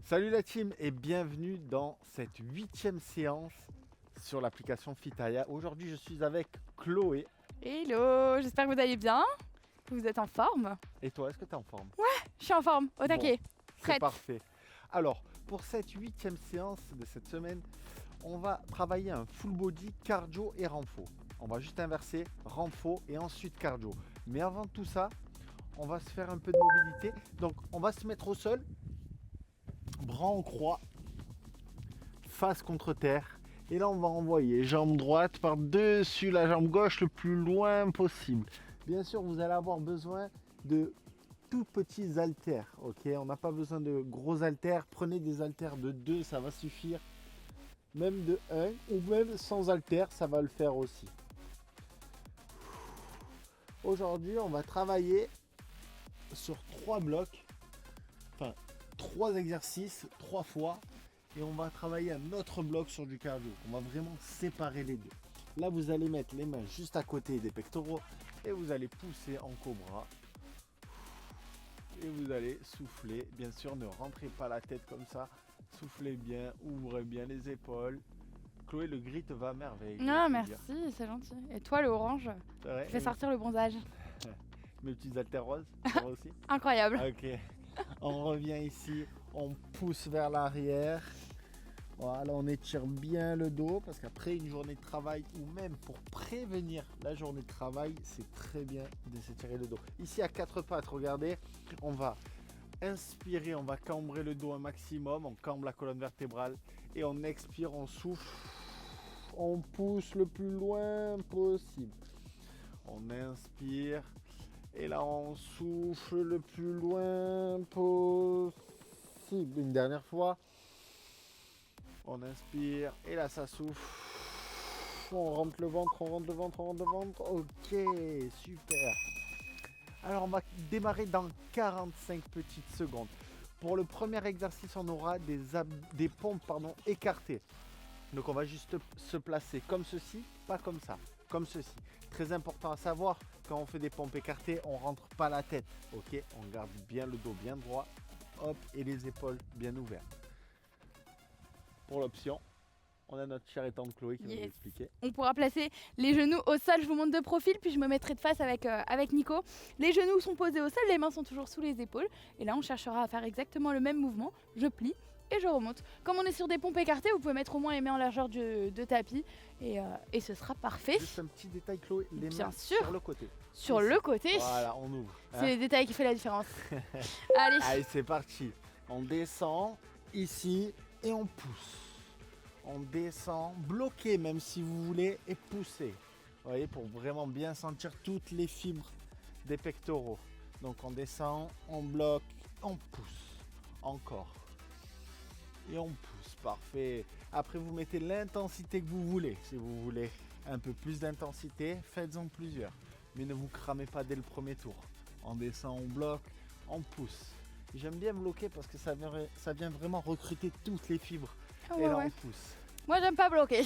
Salut la team et bienvenue dans cette 8e séance sur l'application Fitaya. Aujourd'hui je suis avec Chloé. Hello, j'espère que vous allez bien, que vous êtes en forme. Et toi, est-ce que tu es en forme? Je suis en forme, au taquet, C'est prête. parfait. Alors, pour cette 8e séance de cette semaine, on va travailler un full body cardio et renfo. On va juste inverser renfo et ensuite cardio. Mais avant tout ça, on va se faire un peu de mobilité. Donc on va se mettre au sol, bras en croix, face contre terre. Et là, on va envoyer jambe droite par-dessus la jambe gauche le plus loin possible. Bien sûr, vous allez avoir besoin de tout petits haltères. Ok, on n'a pas besoin de gros haltères. Prenez des haltères de 2, ça va suffire. Même de 1 ou même sans haltères, ça va le faire aussi. Aujourd'hui, on va travailler sur 3 blocs. Enfin, 3 exercices, 3 fois. Et on va travailler un autre bloc sur du cardio. On va vraiment séparer les deux. Là, vous allez mettre les mains juste à côté des pectoraux et vous allez pousser en cobra. Et vous allez souffler. Bien sûr, ne rentrez pas la tête comme ça. Soufflez bien, ouvrez bien les épaules. Chloé, le gris te va à merveille. Non, merci, c'est gentil. Et toi, le orange, Ouais, tu fais sortir le bronzage. mes petits haltères roses, ça va aussi. Incroyable. Ok. On revient ici, on pousse vers l'arrière. Voilà, on étire bien le dos parce qu'après une journée de travail ou même pour prévenir la journée de travail, c'est très bien de s'étirer le dos. Ici à 4 pattes, regardez, on va inspirer, on va cambrer le dos un maximum, on cambre la colonne vertébrale et on expire, on souffle, on pousse le plus loin possible. On inspire et là on souffle le plus loin possible. Une dernière fois. On inspire et là ça souffle. On rentre le ventre, on rentre le ventre, on rentre le ventre. Ok, super. Alors on va démarrer dans 45 petites secondes. Pour le premier exercice, on aura des pompes écartées. Donc on va juste se placer comme ceci, pas comme ça, comme ceci. Très important à savoir, quand on fait des pompes écartées, on rentre pas la tête. Ok, on garde bien le dos bien droit. Hop, et les épaules bien ouvertes. Pour l'option, on a notre chère et tante Chloé qui va nous expliquer. On pourra placer les genoux au sol, je vous montre de profil, puis je me mettrai de face avec Nico. Les genoux sont posés au sol, les mains sont toujours sous les épaules. Et là, on cherchera à faire exactement le même mouvement. Je plie et je remonte. Comme on est sur des pompes écartées, vous pouvez mettre au moins les mains en largeur de tapis et ce sera parfait. Juste un petit détail Chloé, les Bien mains sûr. sur le côté. Sur Ici. le côté. Voilà, on ouvre. C'est les détails qui font la différence. Allez. Allez, c'est parti. On descend ici et on pousse. On descend, bloqué même si vous voulez, et pousser. Vous voyez, pour vraiment bien sentir toutes les fibres des pectoraux. Donc on descend, on bloque, on pousse. Encore. Et on pousse, parfait. Après vous mettez l'intensité que vous voulez. Si vous voulez un peu plus d'intensité, faites-en plusieurs. Mais ne vous cramez pas dès le premier tour. On descend, on bloque, on pousse. J'aime bien bloquer parce que ça vient vraiment recruter toutes les fibres. Et là on pousse. Moi j'aime pas bloquer.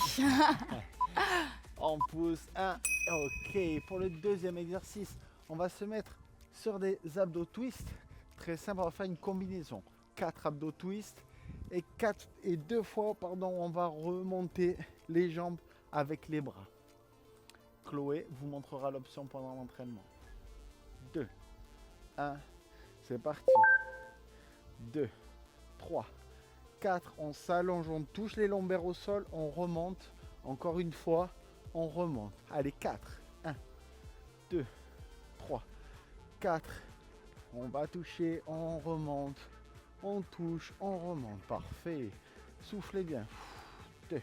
On pousse. Ok, pour le deuxième exercice, on va se mettre sur des abdos twist. Très simple, on va faire une combinaison. 4 abdos twist et 2 fois, on va remonter les jambes avec les bras. Chloé vous montrera l'option pendant l'entraînement. 2, 1, c'est parti. 2, 3, 4, on s'allonge, on touche les lombaires au sol, on remonte. Encore une fois, on remonte. Allez, 4, 1, 2, 3, 4. On va toucher, on remonte. On touche, on remonte. Parfait. Soufflez bien. 2,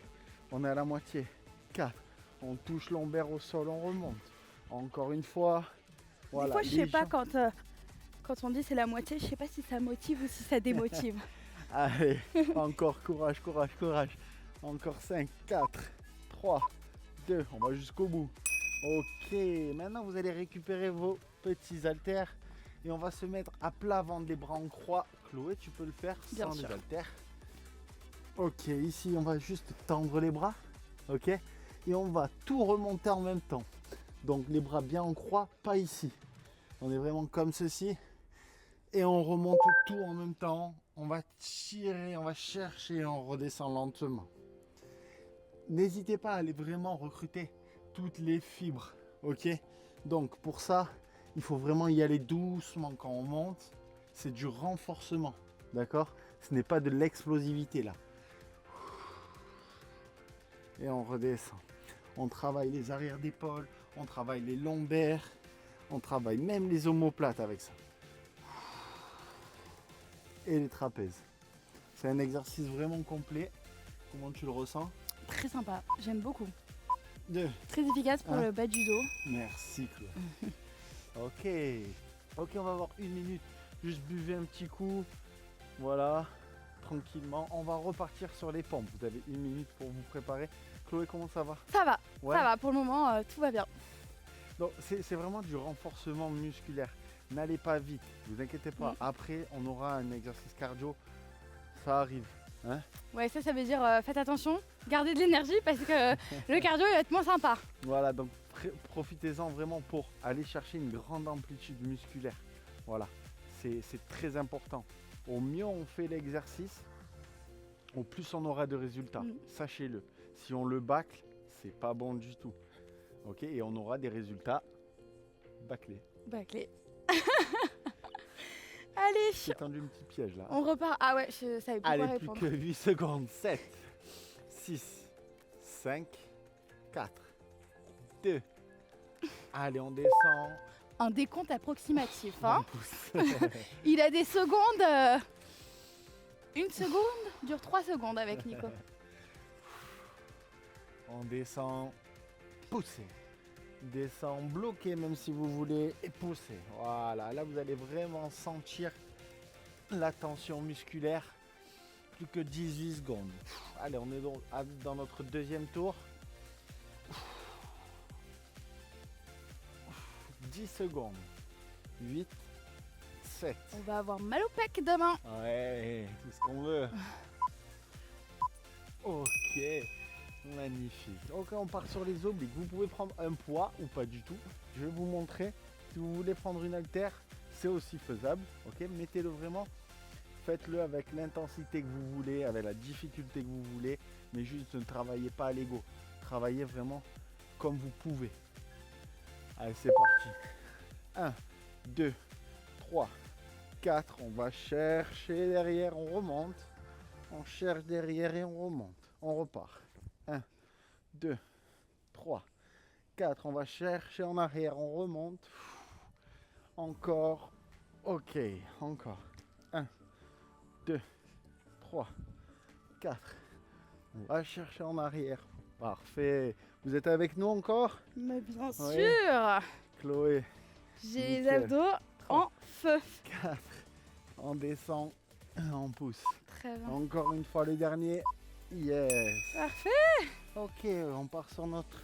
on est à la moitié. 4, on touche lombaire au sol, on remonte. Encore une fois. Voilà. Des fois, je sais pas quand on dit c'est la moitié, je sais pas si ça motive ou si ça démotive. Allez, encore, courage, courage, courage. Encore 5, 4, 3, 2, on va jusqu'au bout. Ok, maintenant vous allez récupérer vos petits haltères et on va se mettre à plat ventre, les bras en croix. Chloé, tu peux le faire sans les haltères. Ok, ici on va juste tendre les bras, ok, et on va tout remonter en même temps. Donc les bras bien en croix, pas ici. On est vraiment comme ceci. Et on remonte tout en même temps. On va tirer, on va chercher et on redescend lentement. N'hésitez pas à aller vraiment recruter toutes les fibres. Ok? Donc pour ça, il faut vraiment y aller doucement quand on monte. C'est du renforcement. D'accord? Ce n'est pas de l'explosivité là. Et on redescend. On travaille les arrières d'épaule, on travaille les lombaires, on travaille même les omoplates avec ça. Et les trapèzes. C'est un exercice vraiment complet. Comment tu le ressens? Très sympa, j'aime beaucoup. 2. Très efficace pour le bas du dos. Merci Chloé. Ok, on va avoir 1 minute. Juste buvez un petit coup. Voilà, tranquillement. On va repartir sur les pompes. Vous avez 1 minute pour vous préparer. Chloé, comment ça va? Ça va, Ouais. ça va. Pour le moment, tout va bien. Donc c'est vraiment du renforcement musculaire. N'allez pas vite, vous inquiétez pas. Après, on aura un exercice cardio. Ça arrive. Hein? Ouais, ça veut dire faites attention, gardez de l'énergie parce que le cardio il va être moins sympa. Voilà, donc profitez-en vraiment pour aller chercher une grande amplitude musculaire. Voilà, c'est très important. Au mieux on fait l'exercice, au plus on aura de résultats. Sachez-le. Si on le bâcle, c'est pas bon du tout. Ok, et on aura des résultats bâclés. Bâclés. Allez, J'ai tendu un petit piège là. on repart. Ah ouais, je savais pas quoi Allez, répondre. plus que 8 secondes. 7, 6, 5, 4, 2. Allez, on descend. Un décompte approximatif. Hein. On pousse. Il a des secondes. 1 seconde dure 3 secondes avec Nico. On descend. Poussez. Descend, bloqué même si vous voulez. Et poussez. Voilà, là vous allez vraiment sentir la tension musculaire. Plus que 18 secondes. Allez, on est dans notre deuxième tour. 10 secondes. 8, 7. On va avoir mal au pec demain. Ouais, tout ce qu'on veut. Ok, magnifique. Ok, on part sur les obliques. Vous pouvez prendre un poids ou pas du tout. Je vais vous montrer. Si vous voulez prendre une haltère, c'est aussi faisable. Ok, mettez-le vraiment. Faites-le avec l'intensité que vous voulez, avec la difficulté que vous voulez. Mais juste ne travaillez pas à l'ego. Travaillez vraiment comme vous pouvez. Allez, c'est parti. 1, 2, 3, 4. On va chercher derrière, on remonte. On cherche derrière et on remonte. On repart. 1, 2, 3, 4. On va chercher en arrière, on remonte. Encore. Ok, encore. 1, 2, 3, 4. On va chercher en arrière. Parfait. Vous êtes avec nous encore? Mais bien Ouais. sûr. Chloé. J'ai les Nickel. abdos en feu. 4. On descend. On pousse. Très bien. Encore une fois le dernier. Yes. Parfait. Ok, on part sur notre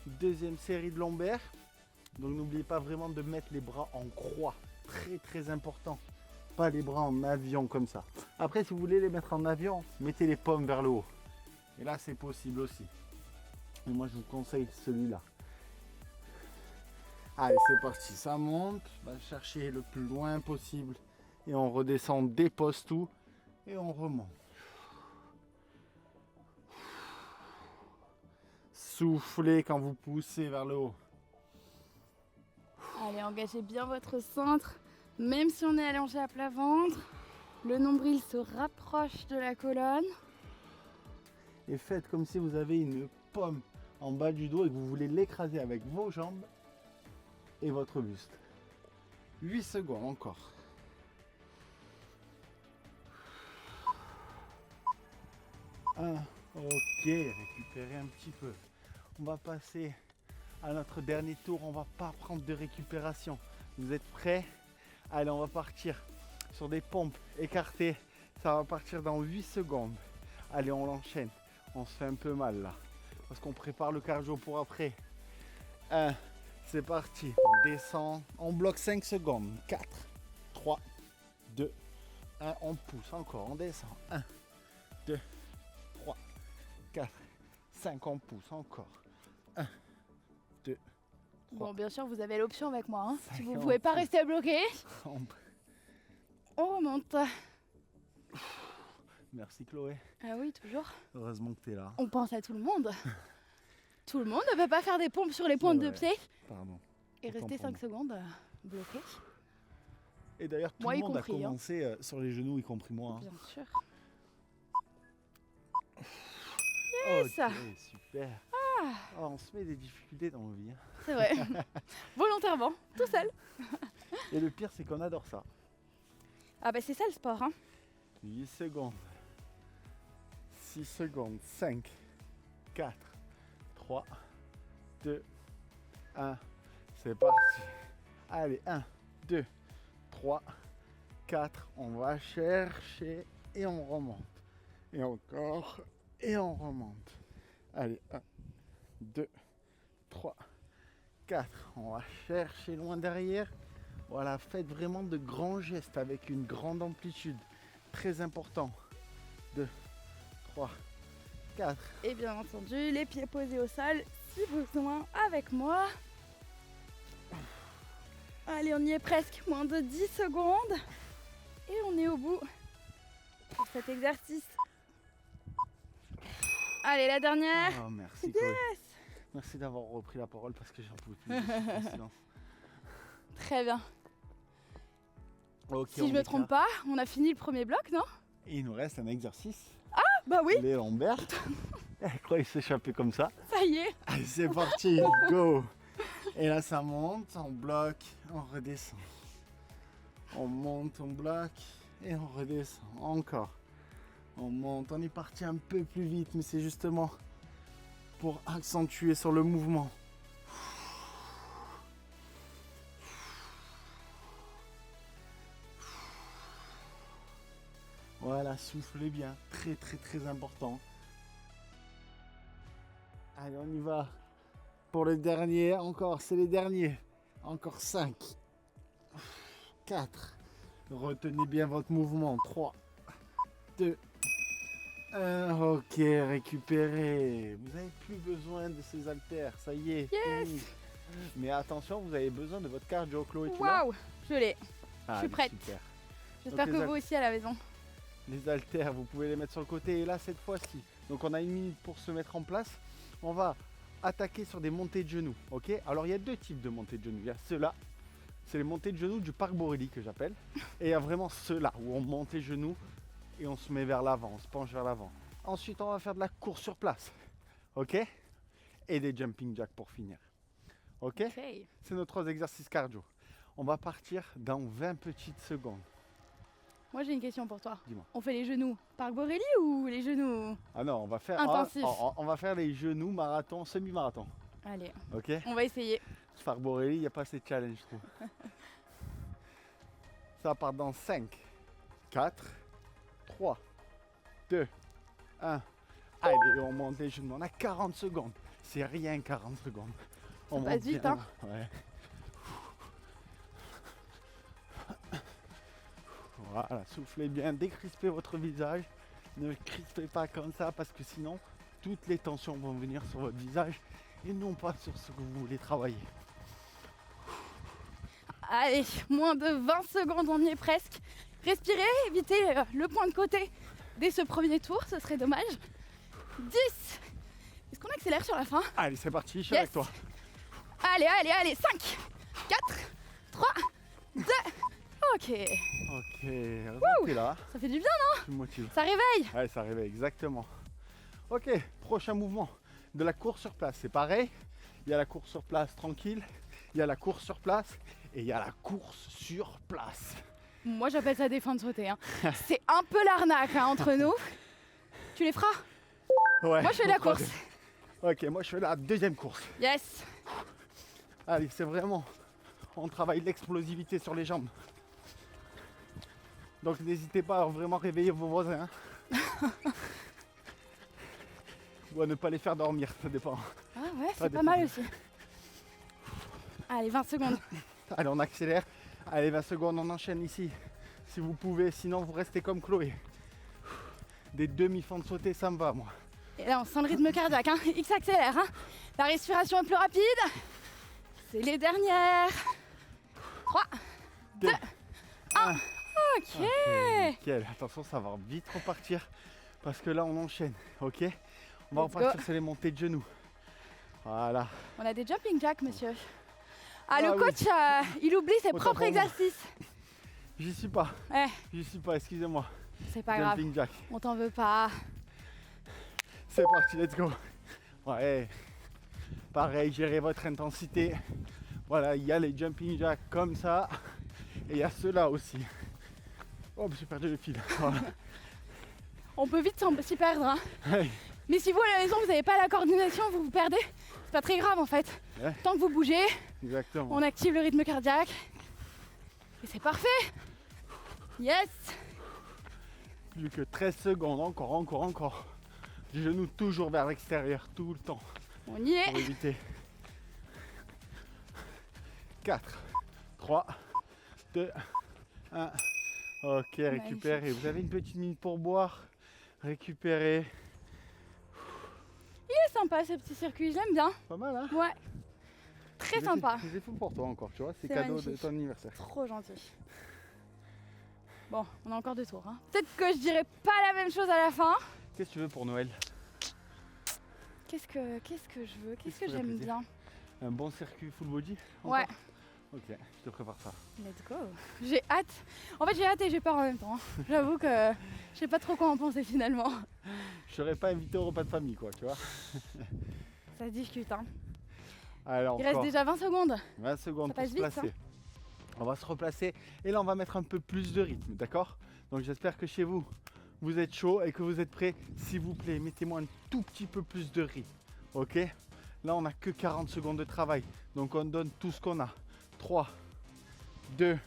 deuxième série de lombaires. Donc n'oubliez pas vraiment de mettre les bras en croix. Très très important. Pas les bras en avion comme ça. Après, si vous voulez les mettre en avion, mettez les paumes vers le haut. Et là, c'est possible aussi. Et moi, je vous conseille celui-là. Allez, c'est parti. Ça monte. On va chercher le plus loin possible. Et on redescend, on dépose tout. Et on remonte. Soufflez quand vous poussez vers le haut. Allez, engagez bien votre centre. Même si on est allongé à plat ventre, le nombril se rapproche de la colonne. Et faites comme si vous avez une pomme en bas du dos et que vous voulez l'écraser avec vos jambes et votre buste. 8 secondes encore. Ok, récupérez un petit peu. On va passer à notre dernier tour. On va pas prendre de récupération. Vous êtes prêts? Allez, on va partir sur des pompes écartées. Ça va partir dans 8 secondes. Allez, on l'enchaîne. On se fait un peu mal là. Parce qu'on prépare le cardio pour après. 1, c'est parti. On descend. On bloque 5 secondes. 4, 3, 2, 1. On pousse encore. On descend. 1, 2, 3, 4, 5. On pousse encore. 1, 2, 3. Bon, bien sûr, vous avez l'option avec moi. Hein. Si vous Cinq, ne pouvez pas on pousse. rester bloqué. On On remonte. Merci Chloé. Ah oui, toujours. Heureusement que tu es là. On pense à tout le monde. Tout le monde ne peut pas faire des pompes sur les pointes de pied Pardon. et Autant rester pour 5 moi. secondes bloqué. Et d'ailleurs, tout Moi le y monde compris, a hein. commencé sur les genoux, y compris moi. Bien sûr. Yes. ça. Ok, super. Oh, on se met des difficultés dans la vie. Hein. C'est vrai. Volontairement, tout seul. Et le pire, c'est qu'on adore ça. Ah bah c'est ça le sport. Hein. 8 secondes. 6 secondes. 5, 4, 3, 2, 1. C'est parti. Allez, 1, 2, 3, 4. On va chercher et on remonte. Et encore. Et on remonte. Allez, 1, 2, 3, 4. On va chercher loin derrière. Voilà, faites vraiment de grands gestes avec une grande amplitude. Très important. 2, 3, 4. Et bien entendu, les pieds posés au sol, si besoin, avec moi. Allez, on y est presque, moins de 10 secondes. Et on est au bout pour cet exercice. Allez, la dernière. Oh, merci Chloé. Yes. Merci d'avoir repris la parole parce que j'en pouvais plus. Je suis en silence. Très bien. Ok, Si on je me trompe déclare. pas, on a fini le premier bloc, non? Et il nous reste un exercice. Bah oui, Les lombaires. Elle croyait s'échapper comme ça. ça y est. Allez, c'est parti, go. Et là, ça monte, on bloque, on redescend. On monte, on bloque et on redescend. Encore. On monte, on est parti un peu plus vite, mais c'est justement pour accentuer sur le mouvement. Voilà, soufflez bien, très très très important. Allez, on y va. Pour le dernier, encore, c'est les derniers. Encore 5, 4. Retenez bien votre mouvement. 3, 2, 1. Ok, récupérez. Vous n'avez plus besoin de ces haltères, ça y est. Yes. fini. Mais attention, vous avez besoin de votre cardio, Chloé. Tu l'as? Waouh, je l'ai. Ah, suis prête. super. J'espère Donc, que les vous aussi à la maison. Les haltères, vous pouvez les mettre sur le côté. Et là, cette fois-ci, donc on a 1 minute pour se mettre en place. On va attaquer sur des montées de genoux. Ok. Alors, il y a 2 types de montées de genoux. Il y a ceux-là. C'est les montées de genoux du parc Borelli que j'appelle. Et il y a vraiment ceux-là où on monte les genoux et on se met vers l'avant, on se penche vers l'avant. Ensuite, on va faire de la course sur place. Ok. Et des jumping jacks pour finir. Ok. Ok. C'est nos 3 exercices cardio. On va partir dans 20 petites secondes. Moi j'ai une question pour toi. Dis-moi. On fait les genoux Parc Borelli ou les genoux Ah non, on va faire, Intensif. on va faire les genoux marathon, semi-marathon. Allez, Ok. on va essayer. Parc Borelli, il n'y a pas assez de challenge, je trouve. Ça part dans 5, 4, 3, 2, 1. Allez, on monte les genoux. On a 40 secondes. C'est rien, 40 secondes. On passe monte vite, bien. hein. Ouais. Voilà, soufflez bien, décrispez votre visage. Ne crispez pas comme ça parce que sinon, toutes les tensions vont venir sur votre visage et non pas sur ce que vous voulez travailler. Allez, moins de 20 secondes, on y est presque. Respirez, évitez le point de côté dès ce premier tour, ce serait dommage. 10. Est-ce qu'on accélère sur la fin? Allez, c'est parti, je suis Yes. avec toi. Allez, allez, allez, 5, 4, 3, 2. Ok, Ok, remontez là, ça fait du bien, je me motive. ça réveille. Ouais, ça réveille, exactement. Ok, prochain mouvement, de la course sur place. C'est pareil, il y a la course sur place tranquille, il y a la course sur place et il y a la course sur place. Moi j'appelle ça des fins de sauter. Hein. C'est un peu l'arnaque hein, entre nous. Tu les feras? Ouais, Moi je fais la au course. troisième. Ok, moi je fais la deuxième course. Yes. Allez, c'est vraiment, on travaille l'explosivité sur les jambes. Donc n'hésitez pas à vraiment réveiller vos voisins. Hein. Ou à ne pas les faire dormir, ça dépend. Ah ouais, Ça c'est pas dépend. mal aussi. Allez, 20 secondes. Allez, on accélère. Allez, 20 secondes, on enchaîne ici. Si vous pouvez, sinon vous restez comme Chloé. Des demi-fonds de sauter, ça me va, moi. Et là on sent le rythme cardiaque, hein. X accélère. Hein. La respiration est plus rapide. C'est les dernières. 3, 2, 1. Ok. Nickel. Attention, ça va vite repartir parce que là, on enchaîne. Ok. On va Let's repartir go. sur les montées de genoux. Voilà. On a des jumping jacks, monsieur. Ah, Ah le oui. coach, il oublie ses Autant propres pour moi. exercices. J'y suis pas. Ouais, J'y suis pas, excusez-moi. c'est pas grave. Jumping jack. On t'en veut pas. C'est parti, let's go. Ouais. Pareil, gérez votre intensité. Voilà, il y a les jumping jacks comme ça. Et il y a ceux-là aussi. Oh, j'ai perdu le fil. Voilà. On peut vite s'y perdre. Hein. Ouais. Mais si vous à la maison vous n'avez pas la coordination, vous vous perdez, c'est pas très grave en fait. Ouais. Tant que vous bougez, Exactement. on active le rythme cardiaque. Et c'est parfait. Yes. Plus que 13 secondes, encore. Du genou toujours vers l'extérieur, tout le temps. On y est. Pour éviter. 4, 3, 2, 1. Ok, récupérez. Vous avez une petite minute pour boire. Récupérez. C'est sympa ce petit circuit, je l'aime bien. Pas mal, hein? Ouais. Très sympa. C'est fou pour toi encore, tu vois. C'est C'est cadeau magnifique. de ton anniversaire. Trop gentil. Bon, on a encore 2 tours. Hein. Peut-être que je dirais pas la même chose à la fin. Qu'est-ce que tu veux pour Noël? Qu'est-ce que je veux? Qu'est-ce que ferait j'aime plaisir? bien? Un bon circuit full body? Ouais. encore Ok, je te prépare ça. Let's go. J'ai hâte. En fait, j'ai hâte et j'ai peur en même temps. J'avoue que je sais pas trop quoi en penser finalement. Je serais pas invité au repas de famille, quoi, tu vois. Ça se discute. Hein. Alors, Il reste encore déjà 20 secondes. 20 secondes Ça pour passe se vite, placer. On va se replacer et là on va mettre un peu plus de rythme, d'accord? Donc j'espère que chez vous, vous êtes chaud et que vous êtes prêts. S'il vous plaît, mettez-moi un tout petit peu plus de rythme, ok? Là on n'a que 40 secondes de travail, donc on donne tout ce qu'on a. 3, 2,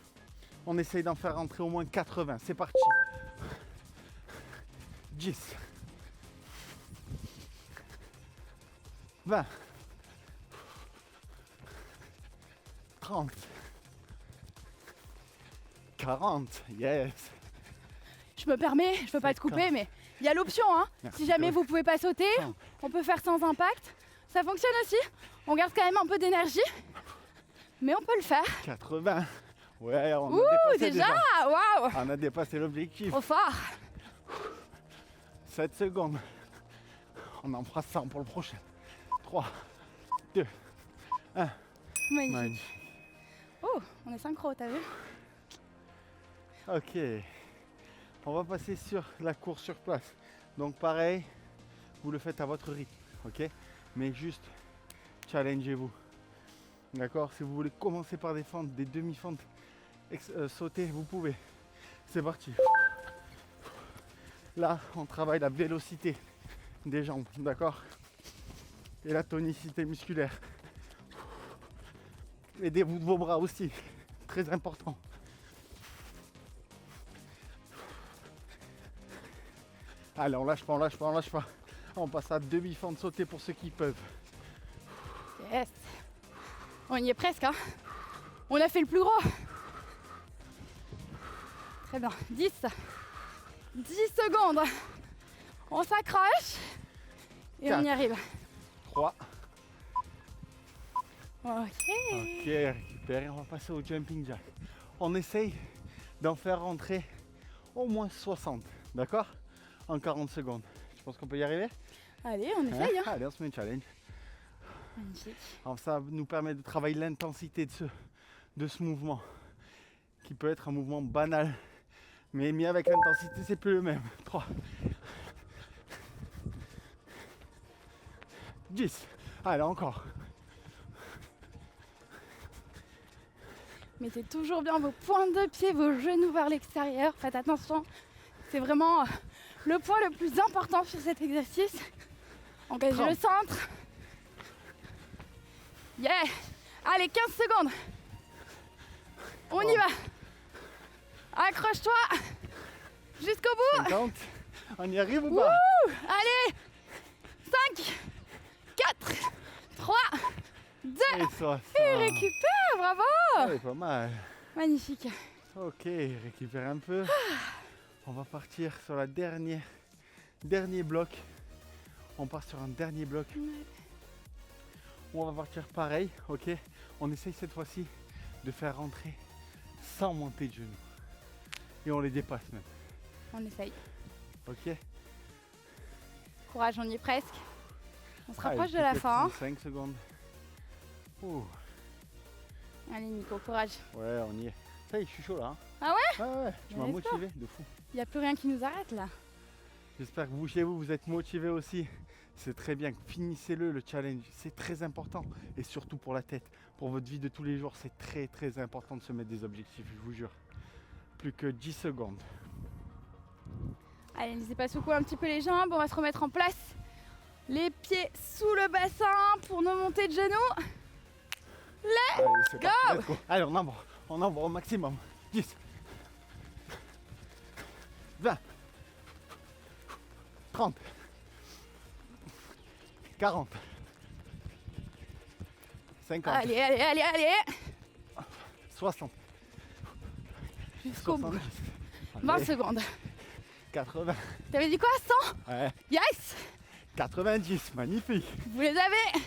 on essaye d'en faire rentrer au moins 80, c'est parti. 10, 20, 30, 40, yes. Je me permets, je veux pas te couper, mais il y a l'option. Hein. Merci, Si jamais Chloé. vous pouvez pas sauter, on peut faire sans impact. Ça fonctionne aussi. On garde quand même un peu d'énergie, mais on peut le faire. 80. Ouais, on Ouh, a dépassé déjà. Waouh, On a dépassé l'objectif. trop fort. 7 secondes. On en fera 100 pour le prochain. 3, 2, 1. Magnifique. Magnifique. Oh, on est synchro, t'as vu? Ok. On va passer sur la course sur place. Donc pareil, vous le faites à votre rythme, ok? Mais juste challengez-vous. D'accord? Si vous voulez commencer par des fentes, des demi-fentes, sauter, vous pouvez. C'est parti. Là, on travaille la vélocité des jambes, d'accord? Et la tonicité musculaire. Aidez-vous de vos bras aussi, très important. Allez, on lâche pas, on lâche pas, on lâche pas. On passe à demi-fente sautée pour ceux qui peuvent. Yes. On y est presque. Hein. On a fait le plus gros. Très bien. 10. 10 secondes. On s'accroche. Et on y 4. arrive. 3. Ok. Ok, récupéré, on va passer au jumping jack. On essaye d'en faire rentrer au moins 60, d'accord? En 40 secondes. Je pense qu'on peut y arriver. Allez, on essaye. Hein. Allez, on se met un challenge. Magnifique. Alors ça nous permet de travailler l'intensité de ce mouvement, qui peut être un mouvement banal, mais mis avec l'intensité, c'est plus le même. 3, 10. Allez, encore. Mettez toujours bien vos pointes de pied, vos genoux vers l'extérieur. Faites attention. C'est vraiment le point le plus important sur cet exercice. Engagez 30. le centre. Yeah. Allez, 15 secondes. On y va. Accroche-toi jusqu'au bout. 50. On y arrive ou pas? Wouh. Allez. 5, 4, 3, 2. Et 60. Et récupère, bravo. Ouais, pas mal. Magnifique. Ok, récupère un peu. On va partir sur la dernier bloc. On part sur un dernier bloc. Où on va partir pareil, ok. On essaye cette fois-ci de faire rentrer sans monter de genoux. et on les dépasse même. On essaye. Ok. Courage, on y est presque. On se Allez, rapproche de la peut-être fin. 5 secondes. Ouh. Allez Nico, courage. Ouais, on y est. Ça y est, je suis chaud là. Hein. Ah ouais? Ouais, tu m'as let's go. motivé de fou. Il n'y a plus rien qui nous arrête là. J'espère que vous chez vous, vous êtes motivés aussi. C'est très bien, finissez-le le challenge, c'est très important. Et surtout pour la tête, pour votre vie de tous les jours, c'est très important de se mettre des objectifs, je vous jure. Plus que 10 secondes. Allez, n'hésitez pas à secouer un petit peu les jambes, on va se remettre en place. Les pieds sous le bassin pour nos montées de genoux. Allez, c'est go. parti, let's go. Allez, on envoie au maximum. 10, 20, 30, 40, 50, Allez, 60, jusqu'au bout. 70, 20 allez, secondes. 80, T'avais dit quoi? 100? ouais, Yes! 90, magnifique, Vous les avez?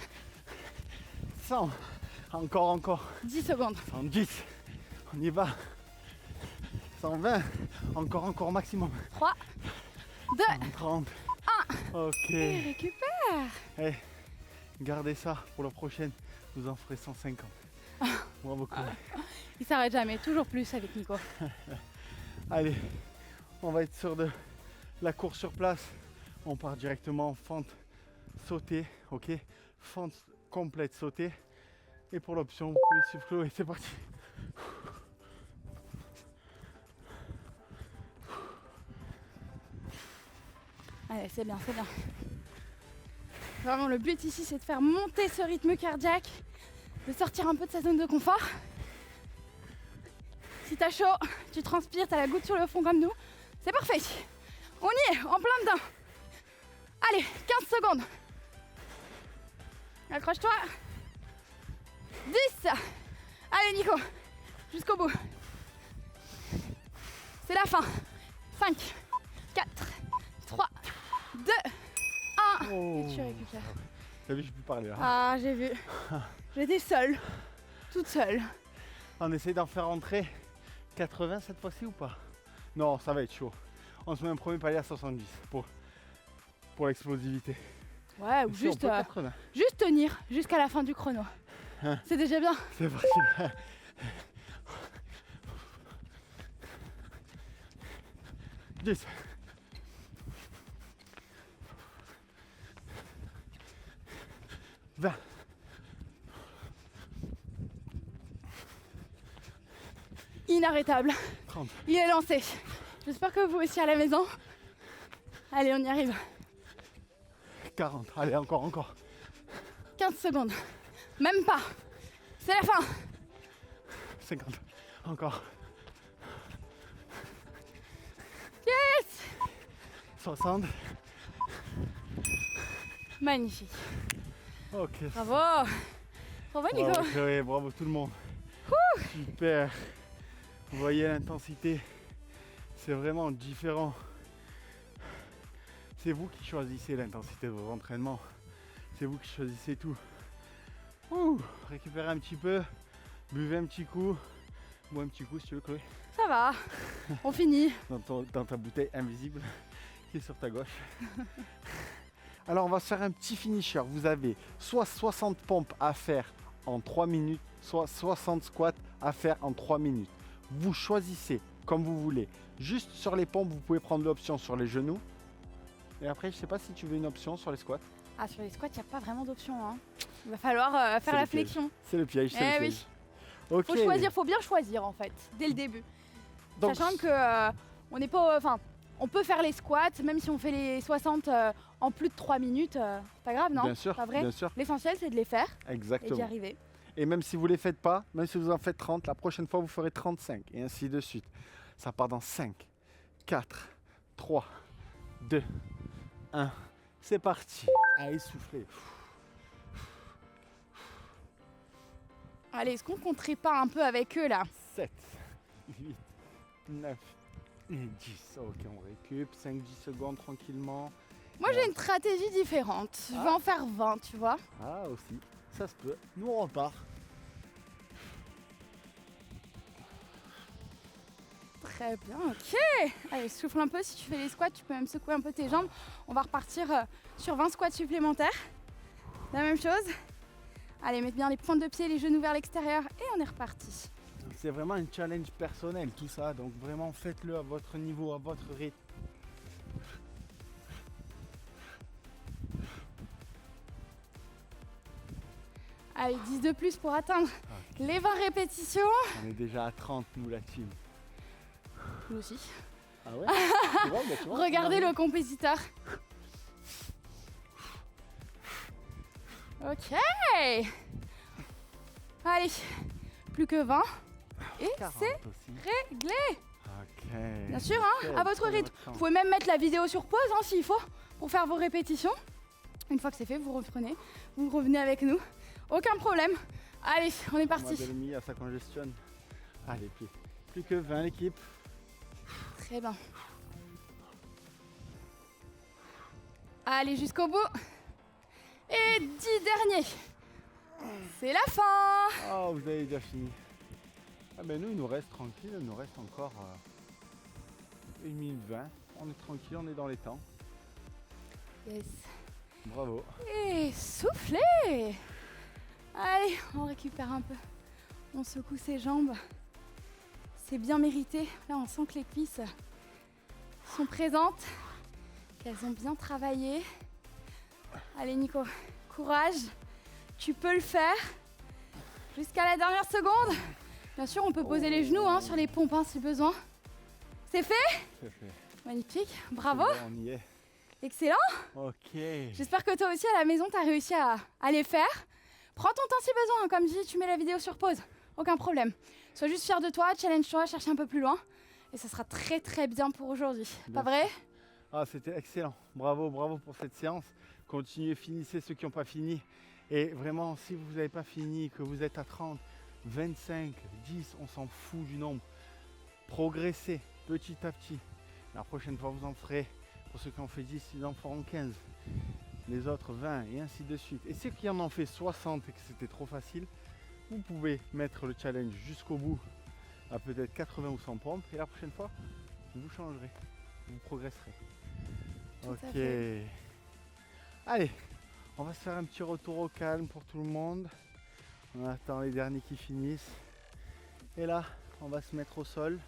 100, encore, 10 secondes. 110, on y va, 120, encore maximum, 3, 2, 130, ok, et récupère. gardez ça pour la prochaine, vous en ferez 150. Bravo Chloé. Il s'arrête jamais, toujours plus avec Nico. Allez, on va être sur de la course sur place. On part directement en fente sautée, ok? Fente complète sautée. Et pour l'option, vous pouvez suivre Chloé. C'est parti. Allez, c'est bien. Vraiment, le but ici, c'est de faire monter ce rythme cardiaque, de sortir un peu de sa zone de confort. Si t'as chaud, tu transpires, t'as la goutte sur le front comme nous, c'est parfait. On y est, en plein dedans. Allez, 15 secondes. Accroche-toi. 10. Allez Nico, jusqu'au bout. C'est la fin. 5, 4, 3, 2, 1. Oh. Et tu récupères. T'as vu, je peux parler là. Ah, j'ai vu. J'étais seule. Toute seule. On essaie d'en faire rentrer 80 cette fois-ci ou pas? Non, ça va être chaud. On se met un premier palier à 70 pour l'explosivité. Ouais, ou Si on juste, peut 80. juste tenir jusqu'à la fin du chrono. Hein. C'est déjà bien. C'est parti. 10. 20. Inarrêtable. 30. Il est lancé. J'espère que vous aussi à la maison. Allez, on y arrive. 40. Allez, encore. 15 secondes. Même pas. C'est la fin. 50. Encore. Yes! 60. Magnifique. Ok. Bravo. Bravo Nico. Bravo Chloé, bravo tout le monde. Super. Vous voyez l'intensité. C'est vraiment différent. C'est vous qui choisissez l'intensité de vos entraînements. C'est vous qui choisissez tout. Ouh, récupérez un petit peu. Buvez un petit coup. Bois un petit coup si tu veux Chloé. Ça va. On finit. Dans ta bouteille invisible qui est sur ta gauche. Alors on va se faire un petit finisher. Vous avez soit 60 pompes à faire en 3 minutes, soit 60 squats à faire en 3 minutes. Vous choisissez comme vous voulez. Juste sur les pompes, vous pouvez prendre l'option sur les genoux. Et après, je sais pas si tu veux une option sur les squats. Ah, sur les squats, il n'y a pas vraiment d'option. Hein. Il va falloir faire C'est la le piège. flexion. C'est le piège, c'est Eh le oui. piège. Ok. Faut choisir, faut bien choisir en fait, dès le début. Donc, Sachant que on n'est pas, enfin, on peut faire les squats, même si on fait les 60 en plus de 3 minutes, c'est pas grave, non? bien sûr, Pas vrai. bien sûr. L'essentiel, c'est de les faire et d'y Exactement. arriver. Et même si vous ne les faites pas, même si vous en faites 30, la prochaine fois vous ferez 35 et ainsi de suite. Ça part dans 5, 4, 3, 2, 1. C'est parti. Allez, soufflez. Allez, est-ce qu'on compterait pas un peu avec eux là? 7, 8, 9 et 10. Ok, on récup. 5-10 secondes tranquillement. Moi, j'ai une stratégie différente. Je vais en faire 20, tu vois. Ah, aussi. Ça se peut. Nous, on repart. Très bien, ok. Allez, souffle un peu. Si tu fais les squats, tu peux même secouer un peu tes jambes. On va repartir sur 20 squats supplémentaires. La même chose. Allez, mettez bien les pointes de pied, les genoux vers l'extérieur et on est reparti. C'est vraiment un challenge personnel tout ça, donc vraiment faites-le à votre niveau, à votre rythme. Allez, 10 de plus pour atteindre les 20 répétitions. On est déjà à 30 nous la team. Nous aussi. Ah ouais. Tu vois, Regardez le compétiteur. Ok. Allez, plus que 20. Et 40 c'est aussi. réglé. Ok. Bien sûr, hein, à votre rythme. temps. Vous pouvez même mettre la vidéo sur pause hein, s'il faut pour faire vos répétitions. Une fois que c'est fait, vous reprenez, vous revenez avec nous. Aucun problème. Allez, on est parti. Ça congestionne. Allez, plus que 20 l'équipe. Très bien. Allez, jusqu'au bout. Et 10 derniers. C'est la fin. Oh, vous avez déjà fini. Ah ben nous, il nous reste tranquille, il nous reste encore 1 minute 20. On est tranquille, on est dans les temps. Yes. Bravo. Et soufflez. Allez, on récupère un peu. On secoue ses jambes. C'est bien mérité. Là, on sent que les cuisses sont présentes, qu'elles ont bien travaillé. Allez, Nico, courage. Tu peux le faire. Jusqu'à la dernière seconde. Bien sûr, on peut poser les genoux hein, sur les pompes hein, si besoin. C'est fait? C'est fait. Magnifique. Bravo. Bon, on y est. Excellent. Ok. J'espère que toi aussi à la maison, tu as réussi à les faire. Prends ton temps si besoin, hein. Comme dit, tu mets la vidéo sur pause, aucun problème. Sois juste fier de toi, challenge-toi, cherche un peu plus loin. Et ça sera très très bien pour aujourd'hui. Pas vrai? Ah, c'était excellent. Bravo, bravo pour cette séance. Continuez, finissez ceux qui n'ont pas fini. Et vraiment, si vous n'avez pas fini, que vous êtes à 30, 25, 10, on s'en fout du nombre. Progressez petit à petit. La prochaine fois, vous en ferez. Pour ceux qui en fait 10, ils en feront 15. Les autres 20 et ainsi de suite. Et ceux qui en ont fait 60 et que c'était trop facile, vous pouvez mettre le challenge jusqu'au bout à peut-être 80 ou 100 pompes. Et la prochaine fois, vous changerez. Vous progresserez. Tout à Ok. fait. Allez, on va se faire un petit retour au calme pour tout le monde. On attend les derniers qui finissent. Et là, on va se mettre au sol.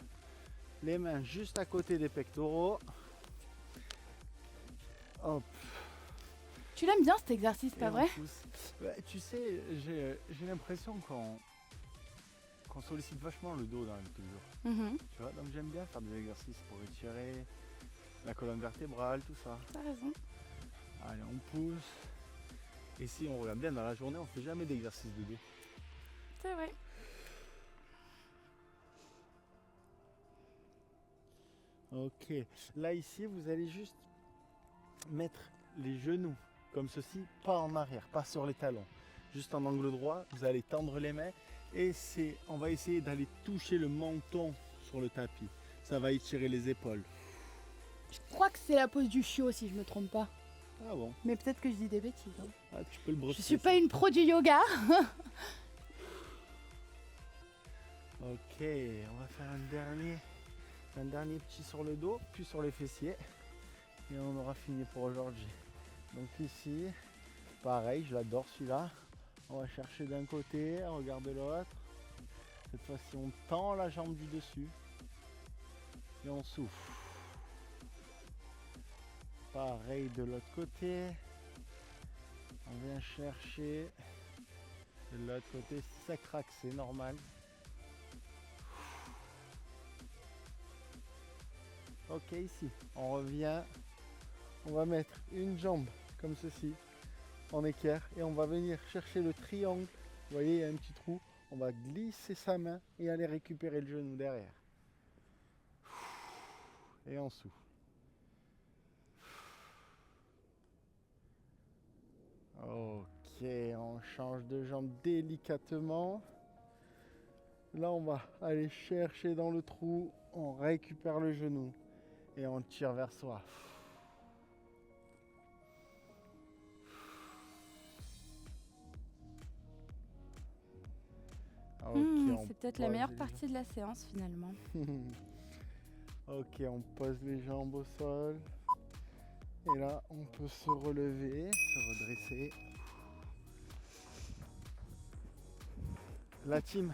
Les mains juste à côté des pectoraux. Hop. Tu l'aimes bien cet exercice, Et pas on vrai? pousse. Ouais, tu sais, j'ai l'impression qu'on sollicite vachement le dos dans la vie de tous les jours. Mhm. Tu vois, donc j'aime bien faire des exercices pour étirer la colonne vertébrale, tout ça. T'as raison. Allez, on pousse. Et si on regarde bien dans la journée, on fait jamais d'exercice de dos. C'est vrai. Ok. Là ici, vous allez juste mettre les genoux comme ceci, pas en arrière, pas sur les talons. Juste en angle droit, vous allez tendre les mains et on va essayer d'aller toucher le menton sur le tapis. Ça va étirer les épaules. Je crois que c'est la pose du chiot si je me trompe pas. Ah bon? Mais peut-être que je dis des bêtises. Hein. Ah, tu peux le brosser. Je suis pas une pro du yoga. Ok, on va faire un dernier petit sur le dos, puis sur les fessiers. Et on aura fini pour aujourd'hui. Donc ici, pareil, je l'adore celui-là. On va chercher d'un côté, on regarde de l'autre. Cette fois-ci, on tend la jambe du dessus. Et on souffle. Pareil de l'autre côté. On vient chercher. De l'autre côté, si ça craque, c'est normal. Ok, ici, on revient. On va mettre une jambe comme ceci en équerre et on va venir chercher le triangle. Vous voyez, il y a un petit trou. On va glisser sa main et aller récupérer le genou derrière. Et on souffle. Ok, on change de jambe délicatement. Là, on va aller chercher dans le trou. On récupère le genou et on tire vers soi. Ok, on C'est peut-être la pose meilleure les partie de la séance finalement. Ok, on pose les jambes au sol. Et là, on peut se relever, se redresser. La team,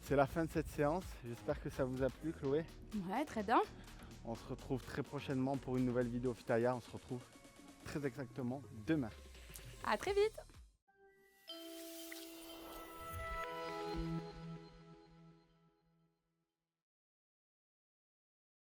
c'est la fin de cette séance. J'espère que ça vous a plu, Chloé. Ouais, très bien. On se retrouve très prochainement pour une nouvelle vidéo Fitaya. On se retrouve très exactement demain. À très vite.